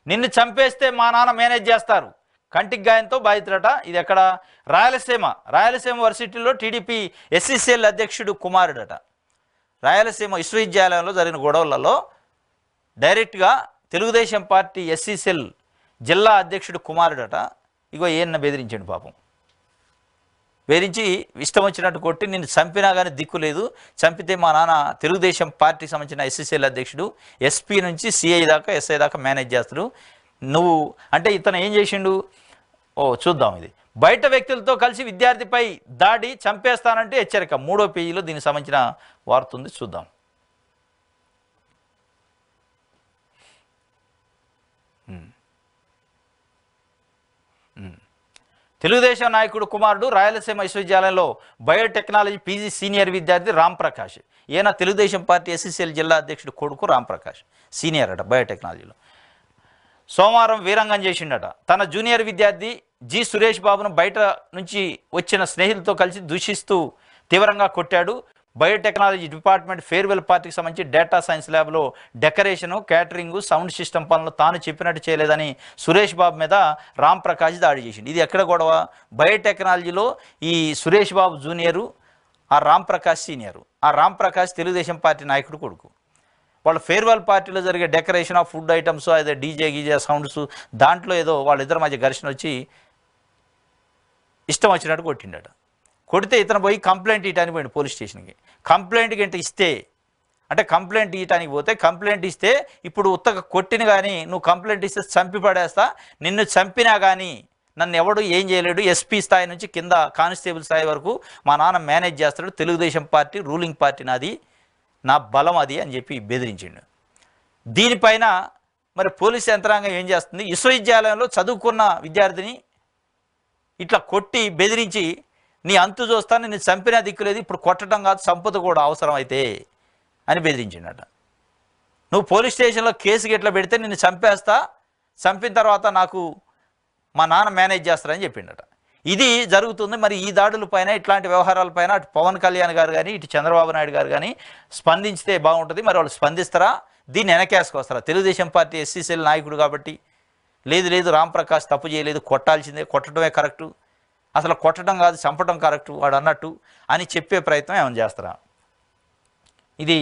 నిన్ను చంపేస్తే మా నాన్న మేనేజ్ చేస్తారు, కంటికి గాయంతో బాధితుడట. ఇది ఎక్కడ? రాయలసీమ వర్సిటీలో టీడీపీ ఎస్సీసీఎల్ అధ్యక్షుడు కుమారుడట. రాయలసీమ విశ్వవిద్యాలయంలో జరిగిన గొడవలలో డైరెక్ట్గా తెలుగుదేశం పార్టీ ఎస్సీసీఎల్ జిల్లా అధ్యక్షుడు కుమారుడట. ఇగో ఏన్న బెదిరించాడు పాపం. బెదిరించి ఇష్టం వచ్చినట్టు కొట్టి నిన్ను చంపినా కానీ దిక్కు లేదు, చంపితే మా నాన్న తెలుగుదేశం పార్టీకి సంబంధించిన ఎస్సీసీఎల్ అధ్యక్షుడు ఎస్పీ నుంచి సిఐ దాకా ఎస్ఐ దాకా మేనేజ్ చేస్తాడు. నువ్వు అంటే ఇతను ఏం చేసిండు? చూద్దాం. ఇది బయట వ్యక్తులతో కలిసి విద్యార్థిపై దాడి, చంపేస్తానంటే హెచ్చరిక. 3వ పేజీలో దీనికి సంబంధించిన వార్త ఉంది, చూద్దాం. తెలుగుదేశం నాయకుడు కుమారుడు రాయలసీమ విశ్వవిద్యాలయంలో బయోటెక్నాలజీ పీజీ సీనియర్ విద్యార్థి రాంప్రకాష్. ఈయన తెలుగుదేశం పార్టీ ఎస్సీసీఎల్ జిల్లా అధ్యక్షుడు కొడుకు రాంప్రకాష్, సీనియర్ అట బయోటెక్నాలజీలో. సోమవారం వీరంగం చేసిండట. తన జూనియర్ విద్యార్థి జి సురేష్ బాబును బయట నుంచి వచ్చిన స్నేహితులతో కలిసి దూషిస్తూ తీవ్రంగా కొట్టాడు. బయోటెక్నాలజీ డిపార్ట్మెంట్ ఫేర్వెల్ పార్టీకి సంబంధించి డేటా సైన్స్ ల్యాబ్లో డెకరేషను, క్యాటరింగు, సౌండ్ సిస్టమ్ పనులు తాను చెప్పినట్టు చేయలేదని సురేష్ బాబు మీద రాంప్రకాష్ దాడి చేసింది. ఇది ఎక్కడ గొడవ? బయోటెక్నాలజీలో ఈ సురేష్ బాబు జూనియరు, ఆ రాంప్రకాష్ సీనియరు. ఆ రాంప్రకాష్ తెలుగుదేశం పార్టీ నాయకుడు కొడుకు. వాళ్ళ ఫేర్వెల్ పార్టీలో జరిగే డెకరేషన్ ఆఫ్ ఫుడ్ ఐటమ్స్, అదే డీజే గీజే సౌండ్స్, దాంట్లో ఏదో వాళ్ళిద్దరి మధ్య ఘర్షణ వచ్చి ఇష్టం వచ్చినట్టు కొట్టిండట. కొడితే ఇతను పోయి కంప్లైంట్ ఇవ్వడానికి పోయింది పోలీస్ స్టేషన్కి. కంప్లైంట్ గంట ఇస్తే అంటే కంప్లైంట్ ఇవ్వడానికి పోతే కంప్లైంట్ ఇస్తే ఇప్పుడు ఉత్తగా కొట్టిన కానీ నువ్వు కంప్లైంట్ ఇస్తే చంపి పడేస్తా, నిన్ను చంపినా కానీ నన్ను ఎవడు ఏం చేయలేడు, ఎస్పీ స్థాయి నుంచి కింద కానిస్టేబుల్ స్థాయి వరకు మా నాన్న మేనేజ్ చేస్తాడు, తెలుగుదేశం పార్టీ రూలింగ్ పార్టీ నాది, నా బలం అది అని చెప్పి బెదిరించిండు. దీనిపైన మరి పోలీస్ యంత్రాంగం ఏం చేస్తుంది? విశ్వవిద్యాలయంలో చదువుకున్న విద్యార్థిని ఇట్లా కొట్టి బెదిరించి నీ అంతు చూస్తాను, నిన్ను చంపినా దిక్కులేదు, ఇప్పుడు కొట్టడం కాదు చంపదు కూడా అవసరం అయితే అని బెదిరించిండట. నువ్వు పోలీస్ స్టేషన్లో కేసు గిట్లా పెడితే నిన్ను చంపేస్తా, చంపిన తర్వాత నాకు మా నాన్న మేనేజ్ చేస్తారని చెప్పిండట. ఇది జరుగుతుంది. మరి ఈ దాడులపైన, ఇట్లాంటి వ్యవహారాలపైన అటు పవన్ కళ్యాణ్ గారు కానీ ఇటు చంద్రబాబు నాయుడు గారు కానీ స్పందించితే బాగుంటుంది. మరి వాళ్ళు స్పందిస్తారా? దీన్ని వెనకేసుకొస్తారా? తెలుగుదేశం పార్టీ ఎస్సీసీఎల్ నాయకుడు కాబట్టి లేదు రాంప్రకాష్ తప్పు చేయలేదు, కొట్టాల్సిందే, కొట్టడమే కరెక్టు, అసలు కొట్టడం కాదు చంపడం కరెక్టు వాడు అన్నట్టు అని చెప్పే ప్రయత్నం ఏమైనా చేస్తారా? ఇది